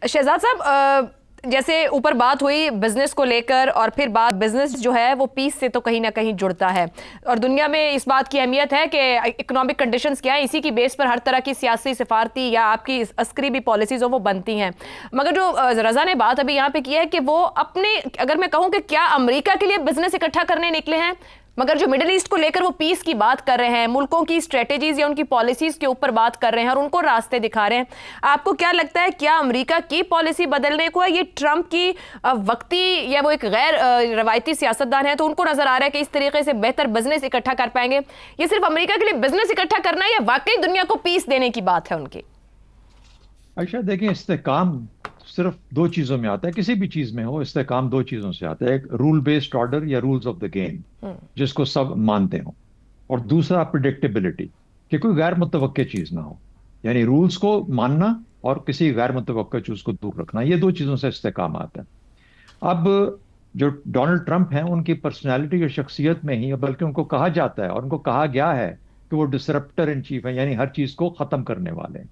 शहजाद साहब, जैसे ऊपर बात हुई बिजनेस को लेकर, और फिर बात बिजनेस जो है वो पीस से तो कहीं ना कहीं जुड़ता है, और दुनिया में इस बात की अहमियत है कि इकोनॉमिक कंडीशंस क्या है, इसी की बेस पर हर तरह की सियासी, सिफारती या आपकी अस्करी भी पॉलिसीज हो वो बनती हैं। मगर जो रजा ने बात अभी यहाँ पे की है कि वो अपने, अगर मैं कहूँ कि क्या अमेरिका के लिए बिजनेस इकट्ठा करने निकले हैं, मगर जो मिडिल ईस्ट को लेकर वो पीस की बात कर रहे हैं, मुल्कों की स्ट्रेटेजीज या उनकी पॉलिसीज के ऊपर बात कर रहे हैं और उनको रास्ते दिखा रहे हैं, आपको क्या लगता है क्या अमेरिका की पॉलिसी बदलने को है? ये ट्रंप की वक्ती, या वो एक गैर रवायती सियासतदान है तो उनको नजर आ रहा है कि इस तरीके से बेहतर बिजनेस इकट्ठा कर पाएंगे? ये सिर्फ अमेरिका के लिए बिजनेस इकट्ठा करना है या वाकई दुनिया को पीस देने की बात है उनकी? अच्छा देखिए, इस्तेकाम सिर्फ दो चीजों में आता है, किसी भी चीज में हो इस्तेकाम दो चीजों से आता है। एक रूल बेस्ड ऑर्डर या रूल्स ऑफ द गेम जिसको सब मानते हो, और दूसरा प्रिडिक्टेबिलिटी, कि कोई गैर मुतवक्के चीज ना हो। यानी रूल्स को मानना और किसी गैर मुतवक्के चीज को दूर रखना, ये दो चीजों से इस्तेकाम आता है। अब जो डोनाल्ड ट्रंप हैं उनकी पर्सनैलिटी और शख्सियत में ही, बल्कि उनको कहा जाता है और उनको कहा गया है कि वो डिसरप्टर इन चीफ है, यानी हर चीज को खत्म करने वाले हैं।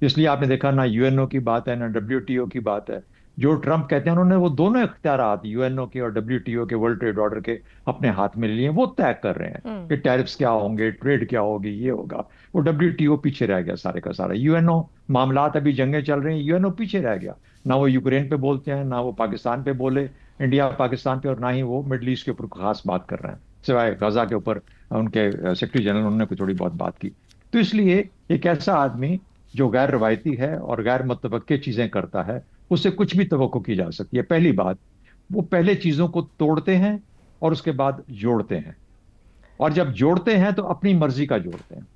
इसलिए आपने देखा ना यूएनओ की बात है ना डब्ल्यूटीओ की बात है। जो ट्रंप कहते हैं उन्होंने वो दोनों इख्तियारात यूएनओ के और डब्ल्यूटीओ के, वर्ल्ड ट्रेड ऑर्डर के, अपने हाथ में लिए। वो तय कर रहे हैं कि टैरिफ्स क्या होंगे, ट्रेड क्या होगी, ये होगा। वो डब्ल्यूटीओ पीछे रह गया सारे का सारा। यूएनओ मामलात अभी जंगें चल रही हैं, यूएनओ पीछे रह गया। ना वो यूक्रेन पे बोलते हैं, ना वो पाकिस्तान पे बोले, इंडिया पाकिस्तान पे, और ना ही वो मिडल ईस्ट के ऊपर खास बात कर रहे हैं, सिवाय गजा के ऊपर उनके सेक्रेटरी जनरल उन्होंने कोई थोड़ी बहुत बात की। तो इसलिए एक ऐसा आदमी जो गैर रवायती है और गैर मुतवक्के चीजें करता है, उससे कुछ भी तवक्को की जा सकती है। पहली बात, वो पहले चीजों को तोड़ते हैं और उसके बाद जोड़ते हैं, और जब जोड़ते हैं तो अपनी मर्जी का जोड़ते हैं।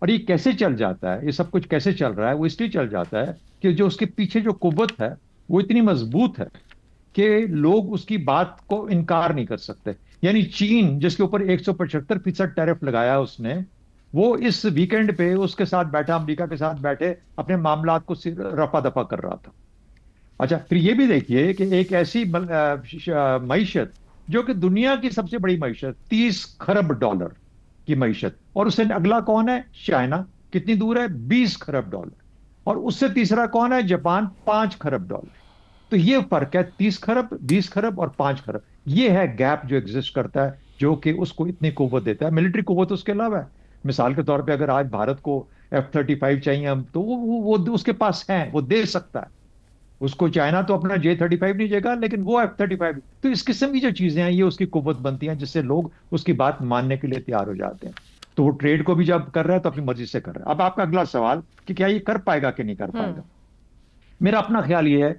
और ये कैसे चल जाता है, ये सब कुछ कैसे चल रहा है, वो इसलिए चल जाता है कि जो उसके पीछे जो कुव्वत है वो इतनी मजबूत है कि लोग उसकी बात को इनकार नहीं कर सकते। यानी चीन जिसके ऊपर 175% टैरिफ लगाया उसने, वो इस वीकेंड पे उसके साथ बैठा, अमेरिका के साथ बैठे अपने मामलात को रफा दफा कर रहा था। अच्छा, फिर ये भी देखिए कि एक ऐसी मईशत जो कि दुनिया की सबसे बड़ी मईशत, 30 खरब डॉलर की मईशत, और उससे अगला कौन है? चाइना। कितनी दूर है? 20 खरब डॉलर। और उससे तीसरा कौन है? जापान, 5 खरब डॉलर। तो ये फर्क है, 30 खरब, 20 खरब और 5 खरब। ये है गैप जो एग्जिस्ट करता है, जो कि उसको इतनी कुव्वत देता है। मिलिट्री कुव्वत उसके अलावा है। मिसाल के तौर पे अगर आज भारत को F-35 चाहिए हम, तो वो उसके पास है, वो दे सकता है। उसको चाइना तो अपना J-35 नहीं देगा, लेकिन वो F-35। तो इस किस्म की जो चीजें हैं ये उसकी कुव्वत बनती हैं, जिससे लोग उसकी बात मानने के लिए तैयार हो जाते हैं। तो वो ट्रेड को भी जब कर रहा है तो अपनी मर्जी से कर रहा है। अब आपका अगला सवाल कि क्या ये कर पाएगा कि नहीं कर पाएगा। मेरा अपना ख्याल ये है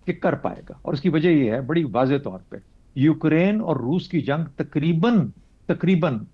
कि कर पाएगा, और उसकी वजह ये है बड़ी वाज़ेह तौर पे, यूक्रेन और रूस की जंग तकरीबन तकरीबन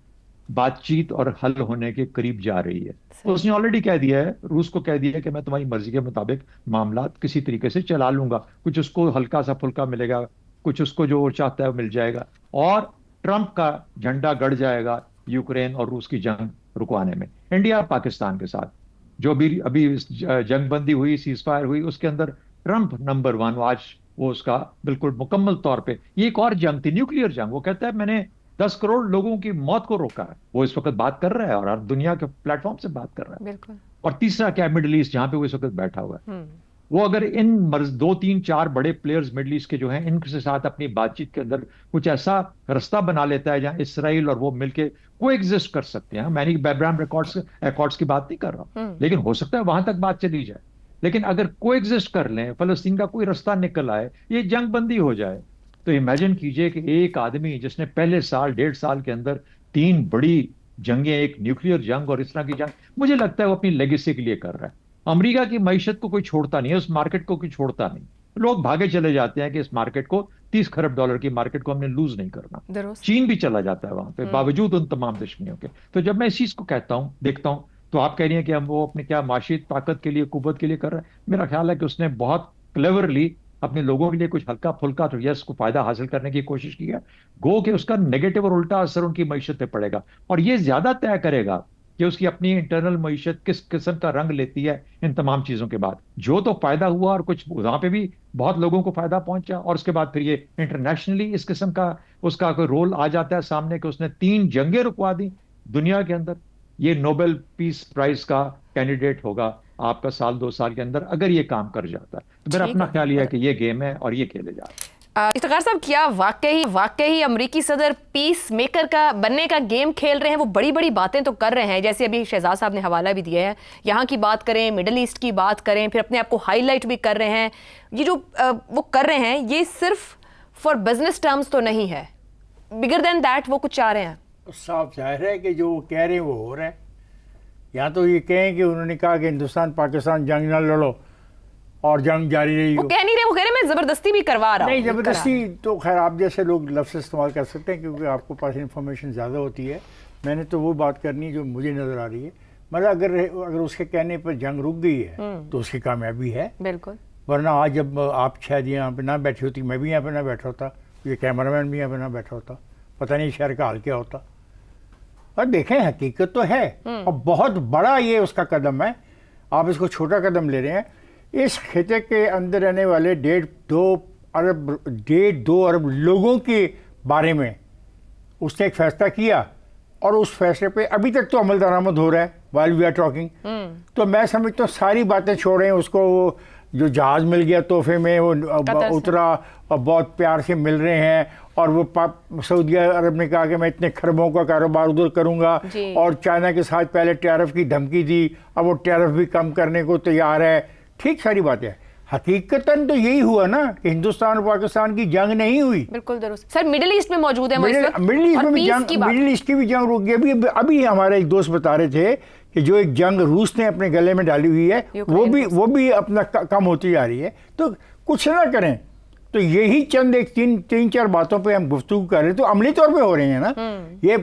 बातचीत और हल होने के करीब जा रही है। तो उसने ऑलरेडी कह दिया है, रूस को कह दिया है कि मैं तुम्हारी मर्जी के मुताबिक मामलात किसी तरीके से चला लूंगा। कुछ उसको हल्का सा फुल्का मिलेगा, कुछ उसको जो वो चाहता है वो मिल जाएगा, और ट्रंप का झंडा गड़ जाएगा यूक्रेन और रूस की जंग रुकवाने में। इंडिया पाकिस्तान के साथ जो अभी अभी जंग बंदी हुई, सीज फायर हुई, उसके अंदर ट्रंप नंबर 1, आज वो उसका बिल्कुल मुकम्मल तौर पे। ये एक और जंग थी, न्यूक्लियर जंग। वो कहता है मैंने 10 करोड़ लोगों की मौत को रोका है। वो इस वक्त बात कर रहा है और हर दुनिया के प्लेटफॉर्म से बात कर रहा है। बिल्कुल। और तीसरा क्या है? मिडिल ईस्ट, जहां पे वो इस वक्त बैठा हुआ है। वो अगर इन 2 3 4 बड़े प्लेयर्स मिडिल ईस्ट के जो हैं, इनके साथ अपनी बातचीत के अंदर कुछ ऐसा रास्ता बना लेता है जहां इसराइल और वो मिलके को एग्जिस्ट कर सकते हैं। मैंने अब्राहम अकॉर्ड्स की बात नहीं कर रहा, लेकिन हो सकता है वहां तक बात चली जाए। लेकिन अगर को एग्जिस्ट कर लें, फलस्तीन का कोई रास्ता निकल आए, ये जंग बंदी हो जाए, तो इमेजिन कीजिए कि एक आदमी जिसने पहले साल 1.5 साल के अंदर 3 बड़ी जंगें, एक न्यूक्लियर जंग और इस तरह की जंग, मुझे लगता है वो अपनी लेगेसी के लिए कर रहा है। अमेरिका की मईशत को कोई छोड़ता नहीं है, उस मार्केट को कोई छोड़ता नहीं। लोग भागे चले जाते हैं कि इस मार्केट को, 30 खरब डॉलर की मार्केट को हमने लूज नहीं करना। चीन भी चला जाता है वहां पे बावजूद उन तमाम दुश्मनियों के। तो जब मैं इस चीज को कहता हूं, देखता हूं, तो आप कह रही हैं कि हम वो अपने क्या माशी ताकत के लिए, कुव्वत के लिए कर रहे हैं। मेरा ख्याल है कि उसने बहुत क्लेवरली अपने लोगों के लिए कुछ हल्का फुल्का तो यस को फायदा हासिल करने की कोशिश की है। गो कि उसका नेगेटिव और उल्टा असर उनकी मईशत पे पड़ेगा, और ये ज्यादा तय करेगा कि उसकी अपनी इंटरनल मईशत किस किस्म का रंग लेती है इन तमाम चीजों के बाद। जो तो फायदा हुआ और कुछ वहां पे भी बहुत लोगों को फायदा पहुंचा, और उसके बाद फिर ये इंटरनेशनली इस किस्म का उसका कोई रोल आ जाता है सामने कि उसने 3 जंगें रुकवा दी दुनिया के अंदर। ये नोबेल पीस प्राइज का कैंडिडेट होगा آپ کا سال 2 سال کے اندر اگر یہ کام کر جاتا ہے تو میرا اپنا خیال یہ ہے کہ یہ گیم ہے اور یہ کھیلے جا رہے ہیں۔ افتخار صاحب، کیا واقعی امریکی صدر پیس میکر کا بننے کا گیم کھیل رہے ہیں؟ وہ بڑی بڑی باتیں تو کر رہے ہیں، جیسے ابھی شہزاد صاحب نے حوالہ بھی دیا ہے، یہاں کی بات کریں، مڈل ایسٹ کی بات کریں، پھر اپنے آپ کو ہائی لائٹ بھی کر رہے ہیں۔ یہ جو وہ کر رہے ہیں یہ صرف فار بزنس ٹرمز تو نہیں ہے، بگر دین دیٹ وہ کچھ چاہ رہے ہیں۔ صاف ظاہر ہے کہ جو وہ کہہ رہے ہیں وہ ہو رہا ہے۔ یا تو یہ کہیں کہ انہوں نے کہا کہ ہندوستان پاکستان جنگ نہ لڑو اور جنگ جاری رہی ہو، وہ کہہ نہیں رہے، وہ کہہ رہے میں زبردستی بھی کروا رہا ہوں۔ نہیں، زبردستی تو خیر آپ جیسے لوگ لفظ استعمال کر سکتے ہیں کیونکہ آپ کو پاس انفارمیشن زیادہ ہوتی ہے۔ میں نے تو وہ بات کرنی جو مجھے نظر آ رہی ہے، مگر اگر اس کے کہنے پر جنگ رک گئی ہے تو اس کی کامیابی ہے۔ بالکل، ورنہ آج جب آپ شاید یہاں پہ نہ بیٹھی ہوتی، میں بھی یہاں پہ نہ بیٹھا ہوتا، یہ کیمرہ مین بھی یہاں پہ نہ بیٹھا ہوتا، پتہ نہیں شہر کا حال کیا ہوتا۔ اور دیکھیں حقیقت تو ہے اور بہت بڑا یہ اس کا قدم ہے، آپ اس کو چھوٹا قدم لے رہے ہیں۔ اس خطے کے اندر رہنے والے 1.5 ارب لوگوں کے بارے میں اس نے ایک فیصلہ کیا اور اس فیصلے پہ ابھی تک تو عمل درآمد ہو رہا ہے while we are talking۔ تو میں سمجھتا ہوں ساری باتیں چھوڑیں، اس کو وہ جو جہاز مل گیا تحفے میں وہ اترا اور بہت پیار سے مل رہے ہیں، اور وہ سعودی عرب نے کہا کہ میں اتنے خربوں کا کاروبار ادھر کروں گا، اور چائنا کے ساتھ پہلے ٹیرف کی دھمکی دی، اب وہ ٹیرف بھی کم کرنے کو تیار ہے۔ ٹھیک، ساری باتیں ہیں، حقیقتاً تو یہی ہوا نا کہ ہندوستان اور پاکستان کی جنگ نہیں ہوئی۔ بالکل درست سر، مڈل ایسٹ میں موجود ہے، مڈل ایسٹ کی بھی جنگ رک گئی۔ ابھی ہمارے ایک دوست بتا رہے تھے کہ جو ایک جنگ روس نے اپنے گلے میں ڈالی ہوئی ہے وہ بھی اپنا کم ہوتی جا رہی ہے۔ تو کچھ نہ کریں تو یہی چند ایک تین چار باتوں پہ ہم گفتگو کر رہے ہیں تو عملی طور پہ ہو رہے ہیں نا۔ یہ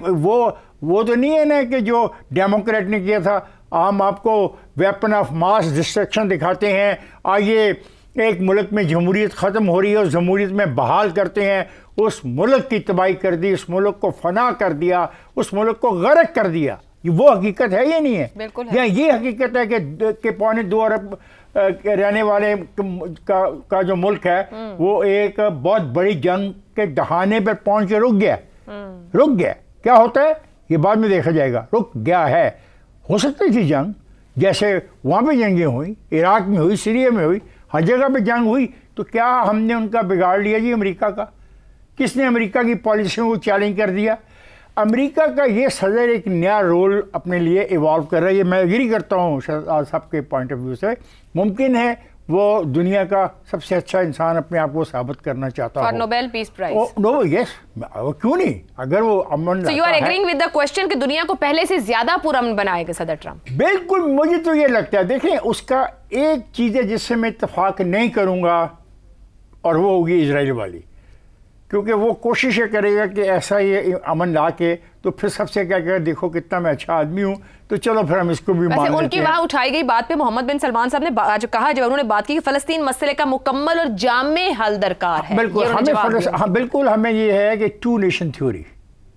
وہ تو نہیں ہے نا کہ جو ڈیموکریٹ نے کیا تھا، ہم آپ کو ویپن آف ماس ڈسٹرکشن دکھاتے ہیں، آئیے ایک ملک میں جمہوریت ختم ہو رہی ہے اور جمہوریت میں بحال کرتے ہیں، اس ملک کی تباہی کر دی، اس ملک کو فنا کر دیا، اس ملک کو غرق کر دیا۔ وہ حقیقت ہے یہ نہیں ہے؟ بالکل یا یہ حقیقت ہے کہ 1.25 ارب رہنے والے کا جو ملک ہے وہ ایک بہت بڑی جنگ کے دہانے پر پہنچ کے رک گیا۔ کیا ہوتا ہے یہ بعد میں دیکھا جائے گا، رک گیا ہے۔ ہو سکتی تھی جنگ، جیسے وہاں پہ جنگیں ہوئی، عراق میں ہوئی، سیریا میں ہوئی، ہر جگہ پہ جنگ ہوئی، تو کیا ہم نے ان کا بگاڑ لیا جی امریکہ کا؟ کس نے امریکہ کی پالیسیوں کو چیلنج کر دیا؟ امریکہ کا یہ صدر ایک نیا رول اپنے لیے ایوالو کر رہا ہے، یہ میں ایگری کرتا ہوں شہزاد صاحب کے پوائنٹ آف ویو سے۔ ممکن ہے وہ دنیا کا سب سے اچھا انسان اپنے آپ کو ثابت کرنا چاہتا فار نوبل پیس پرائز۔ یس، کیوں نہیں؟ اگر وہ امن، So you are agreeing with the question کہ دنیا کو پہلے سے زیادہ پرامن بنائے گا صدر ٹرمپ؟ بالکل، مجھے تو یہ لگتا ہے۔ دیکھیں اس کا ایک چیز ہے جس سے میں اتفاق نہیں کروں گا اور وہ ہوگی اسرائیل والی، کیونکہ وہ کوشش کرے گا کہ ایسا یہ امن لا کے تو پھر سب سے کیا کہے، دیکھو کتنا میں اچھا آدمی ہوں، تو چلو پھر ہم اس کو بھی مان لیتے ہیں۔ ان کی وہاں اٹھائی گئی بات پہ محمد بن سلمان صاحب نے جو کہا، جب انہوں نے بات کی کہ فلسطین مسئلے کا مکمل اور جامع حل درکار ہے، بالکل ہمیں یہ ہے کہ 2 نیشن تھیوری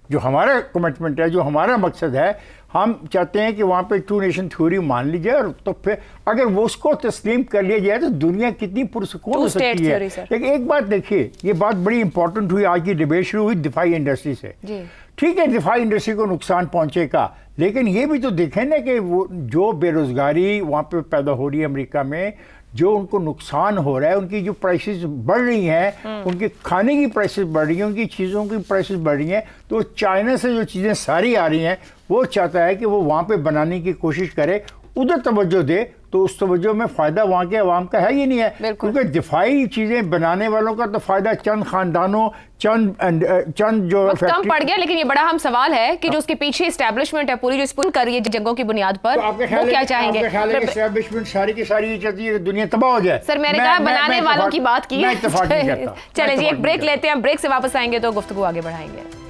جو ہمارا کمٹمنٹ ہے، جو ہمارا مقصد ہے، ہم چاہتے ہیں کہ وہاں پہ 2 نیشن تھیوری مان لی جائے، اور تو پھر اگر وہ اس کو تسلیم کر لیا جائے تو دنیا کتنی پرسکون ہو سکتی ہے۔ لیکن ایک بات دیکھیے، یہ بات بڑی امپورٹنٹ ہوئی، آج کی ڈیبیٹ شروع ہوئی دفاعی انڈسٹری سے۔ ٹھیک ہے، دفاعی انڈسٹری کو نقصان پہنچے گا، لیکن یہ بھی تو دیکھیں نا کہ وہ جو بے روزگاری وہاں پہ پیدا ہو رہی ہے امریکہ میں، جو ان کو نقصان ہو رہا ہے، ان کی جو پرائسز بڑھ رہی ہیں، ان کے کھانے کی پرائسز بڑھ رہی ہیں، ان کی چیزوں کی پرائسز بڑھ رہی ہیں، تو چائنا سے جو چیزیں ساری آ رہی ہیں وہ چاہتا ہے کہ وہ وہاں پہ بنانے کی کوشش کرے، ادھر توجہ دے، تو اس توجہ میں فائدہ وہاں کے عوام کا ہے ہی نہیں ہے، کیونکہ دفاعی چیزیں بنانے والوں کا تو فائدہ چند خاندانوں، چند جو کم پڑ گیا۔ لیکن یہ بڑا اہم سوال ہے کہ جو اس کے پیچھے اسٹیبلشمنٹ ہے پوری، جو اسپن کر رہی ہے جنگوں کی بنیاد پر، وہ کیا چاہیں گے؟ اسٹیبلشمنٹ ساری کی ساری یہ چاہتی ہے کہ دنیا تباہ ہو جائے۔ سر میں نے کہا بنانے والوں کی بات کی، میں اتفاق نہیں کرتا۔ چلیں جی ایک بریک لیتے ہیں، بریک سے واپس آئیں گے تو گفتگو آگے بڑھائیں گے۔